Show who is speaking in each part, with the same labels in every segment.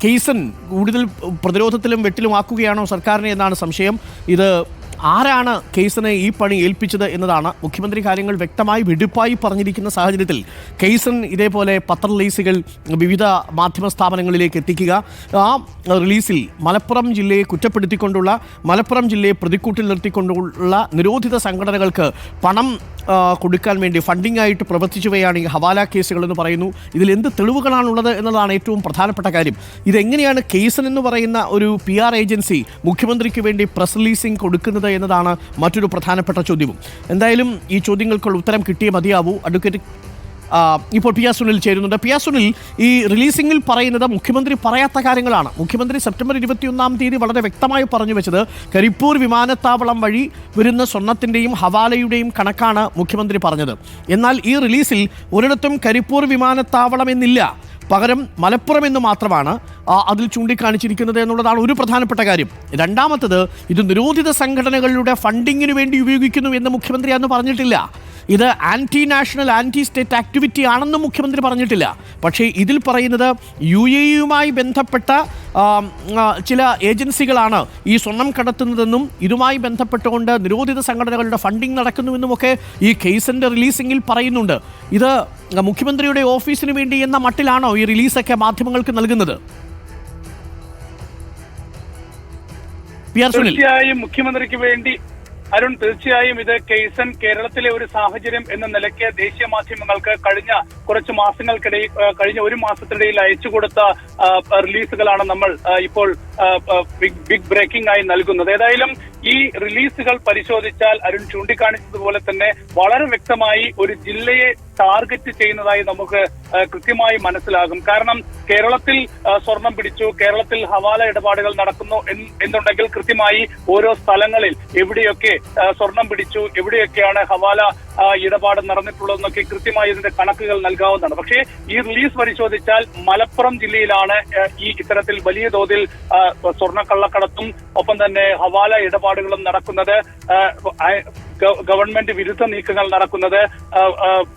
Speaker 1: കേസൻ കൂടുതൽ പ്രതിരോധത്തിലും വെട്ടിലുമാക്കുകയാണോ സർക്കാരിനെ എന്നാണ് സംശയം. ഇത് ആരാണ് കേസിനെ ഈ പണി ഏൽപ്പിച്ചത് എന്നതാണ്. മുഖ്യമന്ത്രി കാര്യങ്ങൾ വ്യക്തമായി വെടിപ്പായി പറഞ്ഞിരിക്കുന്ന സാഹചര്യത്തിൽ കേസൻ ഇതേപോലെ പത്ര റിലീസുകൾ വിവിധ മാധ്യമ സ്ഥാപനങ്ങളിലേക്ക് എത്തിക്കുക, ആ റിലീസിൽ മലപ്പുറം ജില്ലയെ കുറ്റപ്പെടുത്തിക്കൊണ്ടുള്ള, മലപ്പുറം ജില്ലയെ പ്രതിക്കൂട്ടിൽ നിർത്തിക്കൊണ്ടുള്ള നിരോധിത സംഘടനകൾക്ക് പണം കൊടുക്കാൻ വേണ്ടി ഫണ്ടിംഗ് ആയിട്ട് പ്രവർത്തിച്ചുവയാണ് ഈ ഹവാല കേസുകൾ എന്ന് പറയുന്നു. ഇതിൽ എന്ത് തെളിവുകളാണുള്ളത് എന്നതാണ് ഏറ്റവും പ്രധാനപ്പെട്ട കാര്യം. ഇതെങ്ങനെയാണ് കേസൻ എന്ന് പറയുന്ന ഒരു PR ഏജൻസി മുഖ്യമന്ത്രിക്ക് വേണ്ടി പ്രസ് റിലീസിംഗ് കൊടുക്കുന്നത് എന്നതാണ് മറ്റൊരു പ്രധാനപ്പെട്ട ചോദ്യവും. എന്തായാലും ഈ ചോദ്യങ്ങൾക്കുള്ള ഉത്തരം കിട്ടിയേ മതിയാവൂ. അഡ്വക്കേറ്റ് ഇപ്പോൾ PR സുനിൽ ചേരുന്നുണ്ട്. PR സുനിൽ, ഈ റിലീസിംഗിൽ പറയുന്നത് മുഖ്യമന്ത്രി പറയാത്ത കാര്യങ്ങളാണ്. മുഖ്യമന്ത്രി സെപ്റ്റംബർ 21-ാം തീയതി വളരെ വ്യക്തമായി പറഞ്ഞു വെച്ചത് കരിപ്പൂർ വിമാനത്താവളം വഴി വരുന്ന സ്വർണത്തിൻ്റെയും ഹവാലയുടെയും കണക്കാണ് മുഖ്യമന്ത്രി പറഞ്ഞത്. എന്നാൽ ഈ റിലീസിൽ ഒരിടത്തും കരിപ്പൂർ വിമാനത്താവളം എന്നില്ല, പകരം മലപ്പുറം എന്ന് മാത്രമാണ് അതിൽ ചൂണ്ടിക്കാണിച്ചിരിക്കുന്നത് എന്നുള്ളതാണ് ഒരു പ്രധാനപ്പെട്ട കാര്യം. രണ്ടാമത്തത്, ഇത് നിരോധിത സംഘടനകളുടെ ഫണ്ടിങ്ങിന് വേണ്ടി ഉപയോഗിക്കുന്നു എന്ന് മുഖ്യമന്ത്രി അന്ന് പറഞ്ഞിട്ടില്ല. ഇത് anti national, anti state activity ആണെന്നും മുഖ്യമന്ത്രി പറഞ്ഞിട്ടില്ല. പക്ഷേ ഇതിൽ പറയുന്നത് UAE-യുമായി ബന്ധപ്പെട്ട ചില ഏജൻസികളാണ് ഈ സ്വർണം കടത്തുന്നതെന്നും ഇതുമായി ബന്ധപ്പെട്ടുകൊണ്ട് നിരോധിത സംഘടനകളുടെ ഫണ്ടിങ് നടക്കുന്നുവെന്നുമൊക്കെ ഈ കേസിൻ്റെ റിലീസിംഗിൽ പറയുന്നുണ്ട്. ഇത് മുഖ്യമന്ത്രിയുടെ ഓഫീസിന് വേണ്ടി എന്ന മട്ടിലാണോ ഈ റിലീസൊക്കെ മാധ്യമങ്ങൾക്ക് നൽകുന്നത്?
Speaker 2: തീർച്ചയായും മുഖ്യമന്ത്രിക്ക് വേണ്ടി അരുൺ, തീർച്ചയായും ഇത് കേസൻ കേരളത്തിലെ ഒരു സാഹചര്യം എന്ന നിലയ്ക്ക് ദേശീയ മാധ്യമങ്ങൾക്ക് കഴിഞ്ഞ കുറച്ച് മാസങ്ങൾക്കിടയിൽ, കഴിഞ്ഞ ഒരു മാസത്തിനിടയിൽ അയച്ചു കൊടുത്ത റിലീസുകളാണ് നമ്മൾ ഇപ്പോൾ ബിഗ് ബ്രേക്കിംഗ് ആയി നൽകുന്നത്. ഏതായാലും ഈ റിലീസുകൾ പരിശോധിച്ചാൽ അരുൺ ചൂണ്ടിക്കാണിച്ചതുപോലെ തന്നെ വളരെ വ്യക്തമായി ഒരു ജില്ലയെ ടാർഗറ്റ് ചെയ്യുന്നതായി നമുക്ക് കൃത്യമായി മനസ്സിലാകും. കാരണം കേരളത്തിൽ സ്വർണം പിടിച്ചു, കേരളത്തിൽ ഹവാല ഇടപാടുകൾ നടക്കുന്നു എന്നുണ്ടെങ്കിൽ കൃത്യമായി ഓരോ സ്ഥലങ്ങളിൽ എവിടെയൊക്കെ സ്വർണം പിടിച്ചു, എവിടെയൊക്കെയാണ് ഹവാല ഇടപാട് നടന്നിട്ടുള്ളതെന്നൊക്കെ കൃത്യമായി ഇതിന്റെ കണക്കുകൾ നൽകാവുന്നതാണ്. പക്ഷേ ഈ റിലീസ് പരിശോധിച്ചാൽ മലപ്പുറം ജില്ലയിലാണ് ഈ ഇത്തരത്തിൽ വലിയ തോതിൽ സ്വർണ്ണക്കള്ളക്കടത്തും ഒപ്പം തന്നെ ഹവാല ഇടപാടുകളും നടക്കുന്നത്, ഗവൺമെന്റ് വിരുദ്ധ നീക്കങ്ങൾ നടക്കുന്നത്,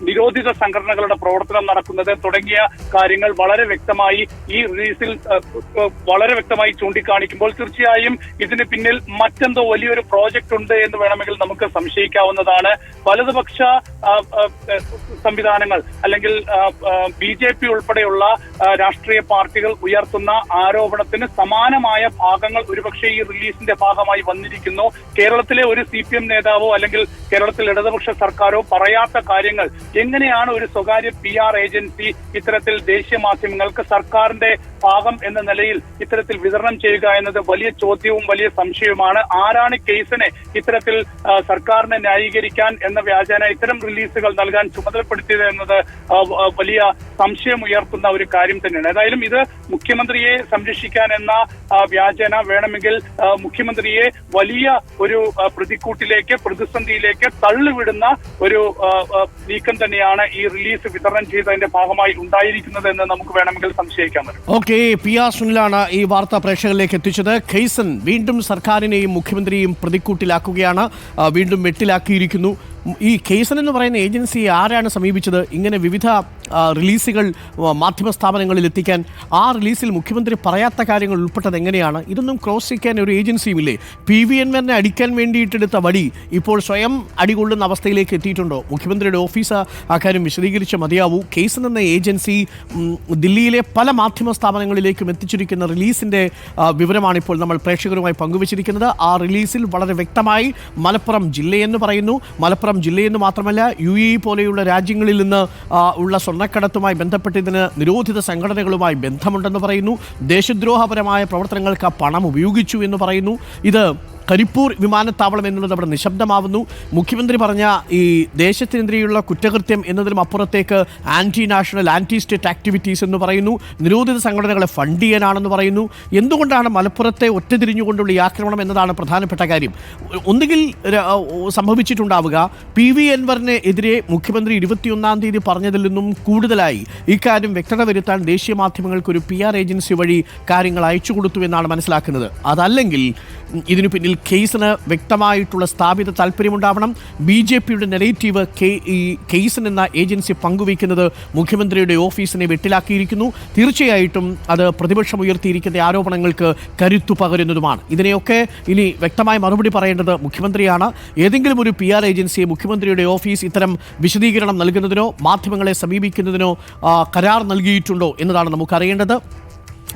Speaker 2: നിരോധിത സംഘടനകളുടെ പ്രവർത്തനം നടക്കുന്നത് തുടങ്ങിയ കാര്യങ്ങൾ വളരെ വ്യക്തമായി ഈ റിലീസിൽ വളരെ വ്യക്തമായി ചൂണ്ടിക്കാണിക്കുമ്പോൾ തീർച്ചയായും ഇതിന് പിന്നിൽ മറ്റെന്തോ വലിയൊരു പ്രോജക്റ്റ് ഉണ്ട് എന്ന് വേണമെങ്കിൽ നമുക്ക് സംശയിക്കാവുന്നതാണ്. വലതുപക്ഷ സംവിധാനങ്ങൾ അല്ലെങ്കിൽ BJP ഉൾപ്പെടെയുള്ള രാഷ്ട്രീയ പാർട്ടികൾ ഉയർത്തുന്ന ആരോപണത്തിന് സമാനമായ ഭാഗങ്ങൾ ഒരുപക്ഷെ ഈ റിലീസിന്റെ ഭാഗമായി വന്നിരിക്കുന്നു. കേരളത്തിലെ ഒരു CPM നേതാവോ അല്ലെങ്കിൽ കേരളത്തിൽ ഇടതുപക്ഷ സർക്കാരോ പറയാത്ത കാര്യങ്ങൾ എങ്ങനെയാണ് ഒരു സ്വകാര്യ PR ഏജൻസി ഇത്തരത്തിൽ ദേശീയ മാധ്യമങ്ങൾക്ക് സർക്കാരിന്റെ ഭാഗം എന്ന നിലയിൽ ഇത്തരത്തിൽ വിതരണം ചെയ്യുക എന്നത് വലിയ ചോദ്യവും വലിയ സംശയവുമാണ്. ആരാണ് കേസിനെ ഇത്തരത്തിൽ സർക്കാരിനെ ന്യായീകരിക്കാൻ എന്ന വ്യാജേന ഇത്തരം റിലീസുകൾ നൽകാൻ ചുമതലപ്പെടുത്തിയത് എന്നത് വലിയ സംശയം ഉയർത്തുന്ന ഒരു കാര്യം തന്നെയാണ്. ഏതായാലും ഇത് മുഖ്യമന്ത്രിയെ സംരക്ഷിക്കാൻ എന്ന വ്യാജേന വേണമെങ്കിൽ മുഖ്യമന്ത്രിയെ വലിയ ഒരു പ്രതിക്കൂട്ടിലേക്ക്, പ്രതിസന്ധിയിലേക്ക് തള്ളിവിടുന്ന ഒരു നീക്കം തന്നെയാണ് ഈ റിലീസ് വിതരണം ചെയ്തതിന്റെ ഭാഗമായി ഉണ്ടായിരിക്കുന്നത് എന്ന് നമുക്ക് വേണമെങ്കിൽ സംശയിക്കാൻ പറ്റും.
Speaker 1: ഓക്കെ, PR സുനിലാണ് ഈ വാർത്ത പ്രേക്ഷകരിലേക്ക് എത്തിച്ചത്. കേസൻ വീണ്ടും സർക്കാരിനെയും മുഖ്യമന്ത്രിയെയും പ്രതിക്കൂട്ടിലാക്കുകയാണ്, വീണ്ടും വെട്ടിലാക്കിയിരിക്കുന്നു. ഈ കേസൻ എന്ന് പറയുന്ന ഏജൻസിയെ ആരാണ് സമീപിച്ചത്? ഇങ്ങനെ വിവിധ റിലീസുകൾ മാധ്യമ സ്ഥാപനങ്ങളിൽ എത്തിക്കാൻ ആ റിലീസിൽ മുഖ്യമന്ത്രി പറയാത്ത കാര്യങ്ങൾ ഉൾപ്പെട്ടത് എങ്ങനെയാണ്? ഇതൊന്നും ക്രോസ് ചെയ്യാൻ ഒരു ഏജൻസിയുമില്ലേ? PV Anwar-നെ അടിക്കാൻ വേണ്ടിയിട്ടെടുത്ത വടി ഇപ്പോൾ സ്വയം അടികൊള്ളുന്ന അവസ്ഥയിലേക്ക് എത്തിയിട്ടുണ്ടോ? മുഖ്യമന്ത്രിയുടെ ഓഫീസ് അക്കാര്യം വിശദീകരിച്ച് മതിയാവൂ. കേസൻ എന്ന ഏജൻസി ദില്ലിയിലെ പല മാധ്യമ സ്ഥാപനങ്ങളിലേക്കും എത്തിച്ചിരിക്കുന്ന റിലീസിൻ്റെ വിവരമാണ് ഇപ്പോൾ നമ്മൾ പ്രേക്ഷകരുമായി പങ്കുവച്ചിരിക്കുന്നത്. ആ റിലീസിൽ വളരെ വ്യക്തമായി മലപ്പുറം ജില്ലയെന്ന് പറയുന്നു. മലപ്പുറം ജില്ലയെന്ന് മാത്രമല്ല, UAE പോലെയുള്ള രാജ്യങ്ങളിൽ നിന്ന് ഉള്ള സ്വർണ്ണക്കടത്തുമായി ബന്ധപ്പെട്ട് ഇതിന് നിരോധിത സംഘടനകളുമായി ബന്ധമുണ്ടെന്ന് പറയുന്നു. ദേശദ്രോഹപരമായ പ്രവർത്തനങ്ങൾക്ക് പണം ഉപയോഗിച്ചു എന്ന് പറയുന്നു. ഇത് കരിപ്പൂർ വിമാനത്താവളം എന്നുള്ളത് അവിടെ നിശബ്ദമാവുന്നു. മുഖ്യമന്ത്രി പറഞ്ഞ ഈ ദേശത്തിനെതിരെയുള്ള കുറ്റകൃത്യം എന്നതിനും അപ്പുറത്തേക്ക് anti national, anti state activities എന്ന് പറയുന്നു. നിരോധിത സംഘടനകളെ ഫണ്ട് ചെയ്യാനാണെന്ന് പറയുന്നു. എന്തുകൊണ്ടാണ് മലപ്പുറത്തെ ഒറ്റതിരിഞ്ഞുകൊണ്ടുള്ള ഈ ആക്രമണം എന്നതാണ് പ്രധാനപ്പെട്ട കാര്യം. ഒന്നുകിൽ സംഭവിച്ചിട്ടുണ്ടാവുക PV Anwar-നെ എതിരെ മുഖ്യമന്ത്രി 21-ാം തീയതി പറഞ്ഞതിൽ നിന്നും കൂടുതലായി ഇക്കാര്യം വ്യക്തത വരുത്താൻ ദേശീയ മാധ്യമങ്ങൾക്ക് ഒരു PR ഏജൻസി വഴി കാര്യങ്ങൾ അയച്ചു കൊടുത്തു എന്നാണ് മനസ്സിലാക്കുന്നത്. അതല്ലെങ്കിൽ ഇതിനു പിന്നിൽ ഇതിൽ കേസിന് വ്യക്തമായിട്ടുള്ള സ്ഥാപിത താല്പര്യമുണ്ടാവണം. BJPയുടെ നെഗറ്റീവ് ഈ കേസിൻ എന്ന ഏജൻസി പങ്കുവയ്ക്കുന്നത് മുഖ്യമന്ത്രിയുടെ ഓഫീസിനെ വെട്ടിലാക്കിയിരിക്കുന്നു. തീർച്ചയായിട്ടും അത് പ്രതിപക്ഷം ഉയർത്തിയിരിക്കുന്ന ആരോപണങ്ങൾക്ക് കരുത്തു പകരുന്നതുമാണ്. ഇതിനെയൊക്കെ ഇനി വ്യക്തമായി മറുപടി പറയേണ്ടത് മുഖ്യമന്ത്രിയാണ്. ഏതെങ്കിലും ഒരു PR ഏജൻസിയെ മുഖ്യമന്ത്രിയുടെ ഓഫീസ് ഇത്തരം വിശദീകരണം നൽകുന്നതിനോ മാധ്യമങ്ങളെ സമീപിക്കുന്നതിനോ കരാർ നൽകിയിട്ടുണ്ടോ എന്നതാണ് നമുക്കറിയേണ്ടത്.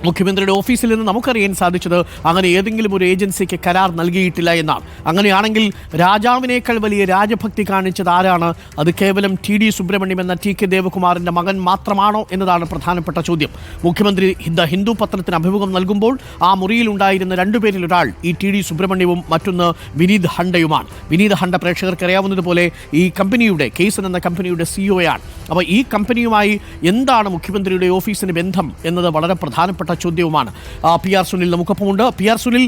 Speaker 1: മുഖ്യമന്ത്രിയുടെ ഓഫീസിൽ നിന്ന് നമുക്കറിയാൻ സാധിച്ചത് അങ്ങനെ ഏതെങ്കിലും ഒരു ഏജൻസിക്ക് കരാർ നൽകിയിട്ടില്ല എന്നാണ്. അങ്ങനെയാണെങ്കിൽ രാജാവിനേക്കാൾ വലിയ രാജഭക്തി കാണിച്ചത് ആരാണ്? അത് കേവലം TD സുബ്രഹ്മണ്യം എന്ന TK ദേവകുമാറിൻ്റെ മകൻ മാത്രമാണോ എന്നതാണ് പ്രധാനപ്പെട്ട ചോദ്യം. മുഖ്യമന്ത്രി ഹിന്ദു പത്രത്തിന് അഭിമുഖം നൽകുമ്പോൾ ആ മുറിയിലുണ്ടായിരുന്ന രണ്ടുപേരിൽ ഒരാൾ ഈ TD സുബ്രഹ്മണ്യവും മറ്റൊന്ന് വിനീത് ഹണ്ടയുമാണ്. വിനീത് ഹണ്ട പ്രേക്ഷകർക്ക് അറിയാവുന്നതുപോലെ ഈ കമ്പനിയുടെ കേസൻ എന്ന കമ്പനിയുടെ CEO ആണ്. അപ്പോൾ ഈ കമ്പനിയുമായി എന്താണ് മുഖ്യമന്ത്രിയുടെ ഓഫീസിന് ബന്ധം എന്നത് വളരെ പ്രധാനപ്പെട്ട ചോദ്യവുമാണ്. PR സുനിൽ നമുക്കൊപ്പമുണ്ട്. PR സുനിൽ,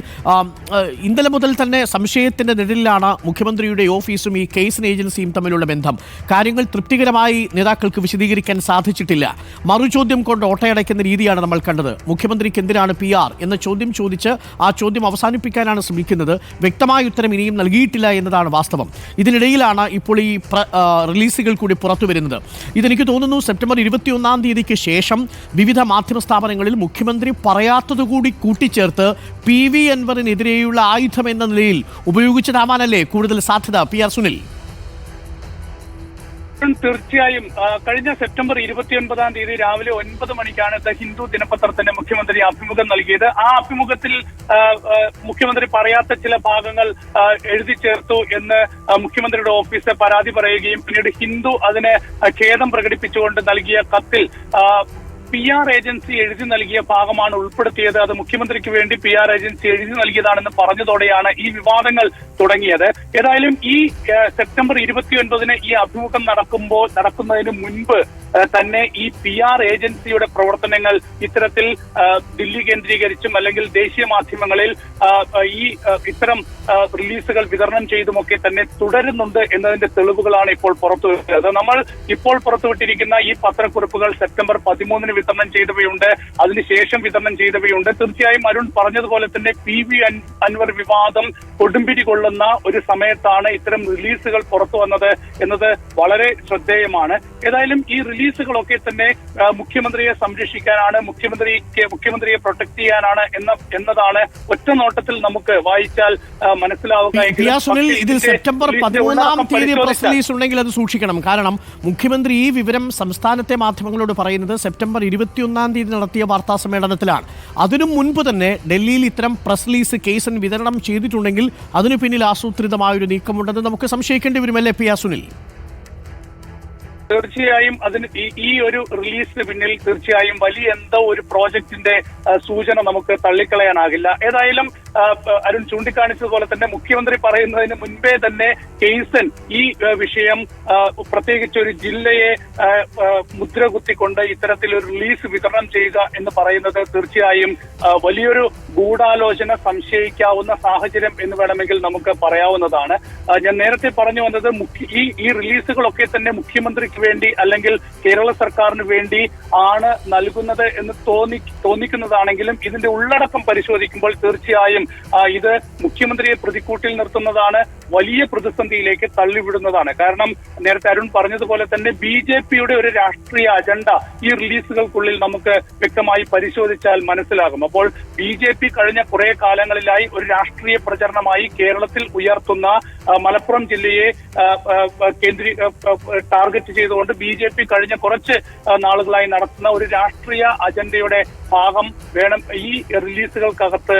Speaker 1: ഇന്നലെ മുതൽ തന്നെ സംശയത്തിന്റെ നിഴലിലാണ് മുഖ്യമന്ത്രിയുടെ ഓഫീസും ഈ കേസിൻ ഏജൻസിയും തമ്മിലുള്ള ബന്ധം. കാര്യങ്ങൾ തൃപ്തികരമായി നേതാക്കൾക്ക് വിശദീകരിക്കാൻ സാധിച്ചിട്ടില്ല. മറുചോദ്യം കൊണ്ട് ഓട്ടയടയ്ക്കുന്ന രീതിയാണ് നമ്മൾ കണ്ടത്. മുഖ്യമന്ത്രിക്ക് എന്തിനാണ് PR എന്ന ചോദ്യം ചോദിച്ച് ആ ചോദ്യം അവസാനിപ്പിക്കാനാണ് ശ്രമിക്കുന്നത്. വ്യക്തമായ ഉത്തരം ഇനിയും നൽകിയിട്ടില്ല എന്നതാണ് വാസ്തവം. ഇതിനിടയിലാണ് ഇപ്പോൾ ഈ റിലീസുകൾ കൂടി പുറത്തു വരുന്നത്. ഇതെനിക്ക് തോന്നുന്നു സെപ്റ്റംബർ 21-ാം തീയതിക്ക് ശേഷം വിവിധ മാധ്യമ സ്ഥാപനങ്ങളിൽ മുഖ്യമന്ത്രി പറയാത്തതുകൂടി കൂട്ടിച്ചേർത്ത് PV അൻവറിനെതിരെയുള്ള ആയുധം എന്ന നിലയിൽ ഉപയോഗിച്ചതാവാനല്ലേ കൂടുതൽ സാധ്യത? PR സുനിൽ.
Speaker 2: തീർച്ചയായും കഴിഞ്ഞ സെപ്റ്റംബർ 29-ാം തീയതി രാവിലെ 9 മണിക്കാണ് ദ ഹിന്ദു ദിനപത്രത്തിന് മുഖ്യമന്ത്രി അഭിമുഖം നൽകിയത്. ആ അഭിമുഖത്തിൽ മുഖ്യമന്ത്രി പറയാത്ത ചില ഭാഗങ്ങൾ എഴുതി ചേർത്തു എന്ന് മുഖ്യമന്ത്രിയുടെ ഓഫീസ് പരാതി പറയുകയും പിന്നീട് ഹിന്ദു അതിന് ഖേദം പ്രകടിപ്പിച്ചുകൊണ്ട് നൽകിയ കത്തിൽ PR ഏജൻസി എഴുതി നൽകിയ ഭാഗമാണ് ഉൾപ്പെടുത്തിയത്. അത് മുഖ്യമന്ത്രിക്ക് വേണ്ടി PR ഏജൻസി എഴുതി നൽകിയതാണെന്ന് പറഞ്ഞതോടെയാണ് ഈ വിവാദങ്ങൾ തുടങ്ങിയത്. ഏതായാലും ഈ സെപ്റ്റംബർ 29-ന് ഈ അഭിമുഖം നടക്കുന്നതിന് മുൻപ് തന്നെ ഈ PR ഏജൻസിയുടെ പ്രവർത്തനങ്ങൾ ഇത്തരത്തിൽ ദില്ലി കേന്ദ്രീകരിച്ചും അല്ലെങ്കിൽ ദേശീയ മാധ്യമങ്ങളിൽ ഇത്തരം റിലീസുകൾ വിതരണം ചെയ്തുമൊക്കെ തന്നെ തുടരുന്നുണ്ട് എന്നതിന്റെ തെളിവുകളാണ് ഇപ്പോൾ പുറത്തുവരുന്നത്. നമ്മൾ ഇപ്പോൾ പുറത്തുവിട്ടിരിക്കുന്ന ഈ പത്രക്കുറിപ്പുകൾ സെപ്റ്റംബർ 13-ന് വിതരണം ചെയ്തവയുണ്ട്, അതിനുശേഷം വിതരണം ചെയ്തവയുണ്ട്. തീർച്ചയായും അരുൺ പറഞ്ഞതുപോലെ തന്നെ PV അൻവർ വിവാദം കൊടുമ്പിരി കൊള്ളുന്ന ഒരു സമയത്താണ് ഇത്തരം റിലീസുകൾ പുറത്തു വന്നത് എന്നത് വളരെ ശ്രദ്ധേയമാണ്. ഏതായാലും ഈ റിലീസുകളൊക്കെ തന്നെ മുഖ്യമന്ത്രിയെ സംരക്ഷിക്കാനാണ്, മുഖ്യമന്ത്രിയെ പ്രൊട്ടക്ട് ചെയ്യാനാണ് എന്നതാണ് ഒറ്റ നോട്ടത്തിൽ നമുക്ക് വായിച്ചാൽ മനസ്സിലാവുക.
Speaker 1: ഇതിൽ സെപ്റ്റംബർ 13-ാം തീയതി പ്രസ് റിലീസ് ഉണ്ടെങ്കിൽ അത് സൂക്ഷിക്കണം. കാരണം മുഖ്യമന്ത്രി ഈ വിവരം സംസ്ഥാനത്തെ മാധ്യമങ്ങളോട് പറയുന്നത് സെപ്റ്റംബർ 21-ാം തീയതി നടത്തിയ വാർത്താ സമ്മേളനത്തിലാണ്. അതിനു മുൻപ് തന്നെ ഡൽഹിയിൽ ഇത്തരം പ്രസ് റിലീസ് കേസൻ വിതരണം ചെയ്തിട്ടുണ്ടെങ്കിൽ അതിനു പിന്നിൽ ആസൂത്രിതമായൊരു നീക്കമുണ്ടെന്ന് നമുക്ക് സംശയിക്കേണ്ടി വരുമല്ലേ PR സുനിൽ?
Speaker 2: തീർച്ചയായും അതിന് ഈ ഒരു റിലീസിന് പിന്നിൽ തീർച്ചയായും വലിയ എന്തോ ഒരു പ്രോജക്റ്റിന്റെ സൂചന നമുക്ക് തള്ളിക്കളയാനാകില്ല. ഏതായാലും അരുൺ ചൂണ്ടിക്കാണിച്ചതുപോലെ തന്നെ മുഖ്യമന്ത്രി പറയുന്നതിന് മുൻപേ തന്നെ കേസൻ ഈ വിഷയം പ്രത്യേകിച്ച് ഒരു ജില്ലയെ മുദ്ര കുത്തിക്കൊണ്ട് ഇത്തരത്തിലൊരു റിലീസ് വിതരണം ചെയ്യുക എന്ന് പറയുന്നത് തീർച്ചയായും വലിയൊരു ഗൂഢാലോചന സംശയിക്കാവുന്ന സാഹചര്യം എന്ന് വേണമെങ്കിൽ നമുക്ക് പറയാവുന്നതാണ്. ഞാൻ നേരത്തെ പറഞ്ഞു വന്നത് ഈ റിലീസുകളൊക്കെ തന്നെ മുഖ്യമന്ത്രിക്ക് വേണ്ടി അല്ലെങ്കിൽ കേരള സർക്കാരിന് വേണ്ടി ആണ് നൽകുന്നത് എന്ന് തോന്നിക്കുന്നതാണെങ്കിലും ഇതിന്റെ ഉള്ളടക്കം പരിശോധിക്കുമ്പോൾ തീർച്ചയായും ഇത് മുഖ്യമന്ത്രിയെ പ്രതിക്കൂട്ടിൽ നിർത്തുന്നതാണ്, വലിയ പ്രതിസന്ധിയിലേക്ക് തള്ളിവിടുന്നതാണ്. കാരണം നേരത്തെ അരുൺ പറഞ്ഞതുപോലെ തന്നെ BJPയുടെ ഒരു രാഷ്ട്രീയ അജണ്ട ഈ റിലീസുകൾക്കുള്ളിൽ നമുക്ക് വ്യക്തമായി പരിശോധിച്ചാൽ മനസ്സിലാകും. അപ്പോൾ BJP കഴിഞ്ഞ കുറെ കാലങ്ങളിലായി ഒരു രാഷ്ട്രീയ പ്രചരണമായി കേരളത്തിൽ ഉയർത്തുന്ന മലപ്പുറം ജില്ലയെ ടാർഗറ്റ് ചെയ്തുകൊണ്ട് BJP കഴിഞ്ഞ കുറച്ച് നാളുകളായി നടത്തുന്ന ഒരു രാഷ്ട്രീയ അജണ്ടയുടെ ഭാഗം വേണം ഈ റിലീസുകൾക്കകത്ത്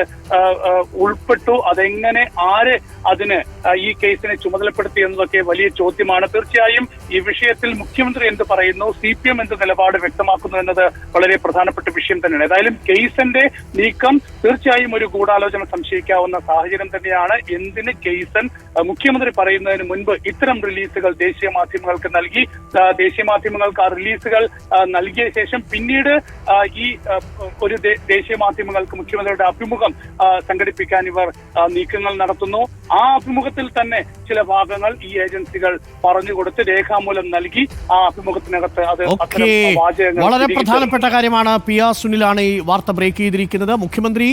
Speaker 2: ഉൾപ്പെട്ടു. അതെങ്ങനെ ആര് അതിന് ഈ കേസിനെ ചുമതലപ്പെടുത്തി എന്നതൊക്കെ വലിയ ചോദ്യമാണ്. തീർച്ചയായും ഈ വിഷയത്തിൽ മുഖ്യമന്ത്രി എന്ത് പറയുന്നു, CPM എന്ത് നിലപാട് വ്യക്തമാക്കുന്നു എന്നത് വളരെ പ്രധാനപ്പെട്ട വിഷയം തന്നെയാണ്. ഏതായാലും കേസിന്റെ നീക്കം തീർച്ചയായും ഒരു ഗൂഢാലോചന സംശയിക്കാവുന്ന സാഹചര്യം തന്നെയാണ്. എന്തിന് കേസൻ മുഖ്യമന്ത്രി പറയുന്നതിന് മുൻപ് ഇത്തരം റിലീസുകൾ ദേശീയ മാധ്യമങ്ങൾക്ക് നൽകി, ദേശീയ മാധ്യമങ്ങൾക്ക് ആ റിലീസുകൾ നൽകിയ ശേഷം പിന്നീട് ഈ ഒരു ദേശീയ മാധ്യമങ്ങൾക്ക് മുഖ്യമന്ത്രിയുടെ അഭിമുഖം സംഘടിപ്പിക്കാൻ ഇവർ നീക്കങ്ങൾ നടത്തുന്നു. ആ അഭിമുഖത്തിൽ തന്നെ ചില ഭാഗങ്ങൾ ഈ ഏജൻസികൾ പറഞ്ഞുകൊടുത്ത് രേഖാമൂലം നൽകി ആ അഭിമുഖത്തിനകത്ത് അത്
Speaker 1: വളരെ പ്രധാനപ്പെട്ട കാര്യമാണ്. PR സുനിലാണ് ഈ വാർത്ത ബ്രേക്ക് ചെയ്തിരിക്കുന്നത്. മുഖ്യമന്ത്രി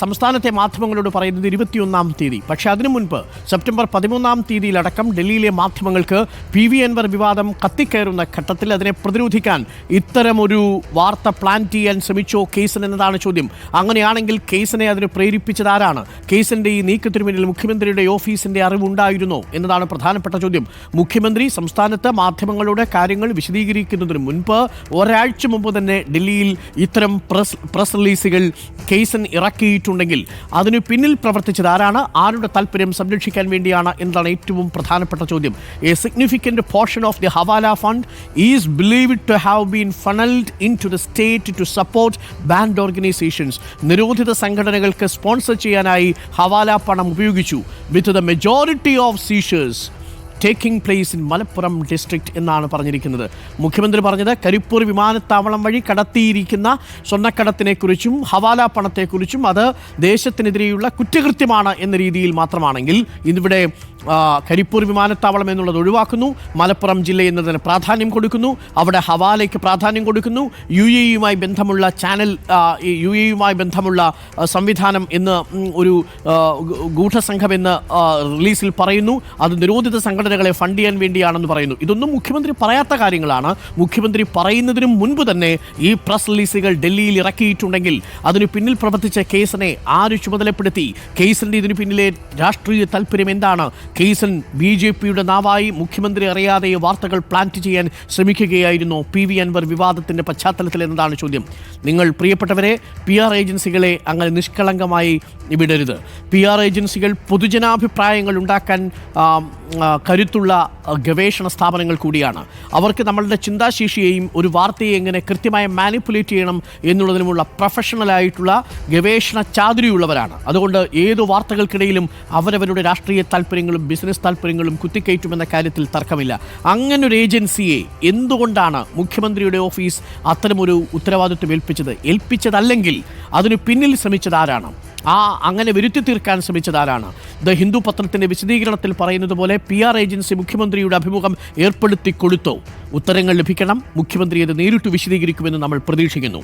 Speaker 1: സംസ്ഥാനത്തെ മാധ്യമങ്ങളോട് പറയുന്നത് 21-ാം തീയതി. പക്ഷെ അതിനു മുൻപ് സെപ്റ്റംബർ 13-ാം തീയതിയിലടക്കം ഡൽഹിയിലെ മാധ്യമങ്ങൾക്ക് PV അൻവർ വിവാദം കത്തിക്കയറുന്ന ഘട്ടത്തിൽ അതിനെ പ്രതിരോധിക്കാൻ ഇത്തരമൊരു വാർത്ത പ്ലാൻ ചെയ്യാൻ ശ്രമിച്ചോ കേസൻ എന്നതാണ് ചോദ്യം. അങ്ങനെയാണെങ്കിൽ കേസിനെ അതിന് പ്രേരിപ്പിച്ചത് ആരാണ്? കേസിന്റെ ഈ നീക്കത്തിനു പിന്നിൽ മുഖ്യമന്ത്രിയുടെ ഓഫീസിന്റെ അറിവുണ്ടായിരുന്നോ എന്നതാണ് പ്രധാനപ്പെട്ട ചോദ്യം. മുഖ്യമന്ത്രി സംസ്ഥാനത്ത് മാധ്യമങ്ങളുടെ കാര്യങ്ങൾ വിശദീകരിക്കുന്നതിന് മുൻപ് ഒരാഴ്ച മുമ്പ് തന്നെ ഡൽഹിയിൽ ഇത്തരം പ്രസ് റിലീസുകൾ കേസൻ ഇറക്കിയിട്ടുണ്ടെങ്കിൽ അതിനു പിന്നിൽ പ്രവർത്തിച്ചത് ആരാണ്? ആരുടെ താല്പര്യം സംരക്ഷിക്കാൻ വേണ്ടിയാണ് എന്നതാണ് ഏറ്റവും പ്രധാനപ്പെട്ട ചോദ്യം. A significant portion of the hawala fund is believed to have been funnelled into the state to support banned organisations. നിരോധിത സംഘടനകൾക്ക് സ്പോൺസർ ചെയ്യാനായി ഹവാല പണം ഉപയോഗിച്ചു. With the majority of seizures taking place in Malappuram district എന്നാണ് പറഞ്ഞിരിക്കുന്നത്. മുഖ്യമന്ത്രി പറഞ്ഞത് കരിപ്പൂർ വിമാനത്താവളം വഴി കടത്തിയിരിക്കുന്ന സ്വർണ്ണക്കടത്തിനെക്കുറിച്ചും ഹവാല പണത്തെക്കുറിച്ചും അത് ദേശത്തിനെതിരെയുള്ള കുറ്റകൃത്യമാണ് എന്ന രീതിയിൽ മാത്രമാണെങ്കിൽ ഇതിവിടെ കരിപ്പൂർ വിമാനത്താവളം എന്നുള്ളത് ഒഴിവാക്കുന്നു, മലപ്പുറം ജില്ല എന്നതിന് പ്രാധാന്യം കൊടുക്കുന്നു, അവിടെ ഹവാലയ്ക്ക് പ്രാധാന്യം കൊടുക്കുന്നു, UAE-യുമായി ബന്ധമുള്ള ചാനൽ, UAE-യുമായി ബന്ധമുള്ള സംവിധാനം എന്ന് ഒരു ഗൂഢസംഘം എന്ന് റിലീസിൽ പറയുന്നു. അത് നിരോധിത സംഘടനകളെ ഫണ്ട് ചെയ്യാൻ വേണ്ടിയാണെന്ന് പറയുന്നു. ഇതൊന്നും മുഖ്യമന്ത്രി പറയാത്ത കാര്യങ്ങളാണ്. മുഖ്യമന്ത്രി പറയുന്നതിന് മുൻപ് തന്നെ ഈ പ്രസ് റിലീസുകൾ ഡൽഹിയിൽ ഇറക്കിയിട്ടുണ്ടെങ്കിൽ അതിനു പിന്നിൽ പ്രവർത്തിച്ച കേസിനെ ആര് ചുമതലപ്പെടുത്തി? കേസിന്റെ ഇതിനു പിന്നിലെ രാഷ്ട്രീയ താല്പര്യം എന്താണ്? കേസൻ BJPയുടെ നാവായി മുഖ്യമന്ത്രി അറിയാതെ വാർത്തകൾ പ്ലാന്റ് ചെയ്യാൻ ശ്രമിക്കുകയായിരുന്നു PV അൻവർ വിവാദത്തിന്റെ പശ്ചാത്തലത്തിൽ എന്നതാണ് ചോദ്യം. നിങ്ങൾ പ്രിയപ്പെട്ടവരെ, PR ഏജൻസികളെ അങ്ങനെ നിഷ്കളങ്കമായി വിടരുത്. PR ഏജൻസികൾ പൊതുജനാഭിപ്രായങ്ങൾ ഉണ്ടാക്കാൻ കരുത്തുള്ള ഗവേഷണ സ്ഥാപനങ്ങൾ കൂടിയാണ്. അവർക്ക് നമ്മളുടെ ചിന്താശേഷിയെയും ഒരു വാർത്തയെ എങ്ങനെ കൃത്യമായി മാനിപ്പുലേറ്റ് ചെയ്യണം എന്നുള്ളതിനുമുള്ള പ്രൊഫഷണലായിട്ടുള്ള ഗവേഷണ ചാതുരിയുള്ളവരാണ്. അതുകൊണ്ട് ഏതു വാർത്തകൾക്കിടയിലും അവരവരുടെ രാഷ്ട്രീയ താല്പര്യങ്ങളും ബിസിനസ് താല്പര്യങ്ങളും കുത്തിക്കയറ്റുമെന്ന കാര്യത്തിൽ തർക്കമില്ല. അങ്ങനൊരു ഏജൻസിയെ എന്തുകൊണ്ടാണ് മുഖ്യമന്ത്രിയുടെ ഓഫീസ് അത്തരമൊരു ഉത്തരവാദിത്വം ഏൽപ്പിച്ചതല്ലെങ്കിൽ അതിനു പിന്നിൽ ശ്രമിച്ചത് ആരാണ്? അങ്ങനെ വരുത്തി തീർക്കാൻ ശ്രമിച്ചതാരാണ്? ദ ഹിന്ദു പത്രത്തിന്റെ വിശദീകരണത്തിൽ പറയുന്നത് പോലെ PR ഏജൻസി മുഖ്യമന്ത്രിയുടെ അഭിമുഖം ഏർപ്പെടുത്തി കൊടുത്തോ? ഉത്തരങ്ങൾ ലഭിക്കണം. മുഖ്യമന്ത്രി അത് നേരിട്ട് വിശദീകരിക്കുമെന്ന് നമ്മൾ പ്രതീക്ഷിക്കുന്നു.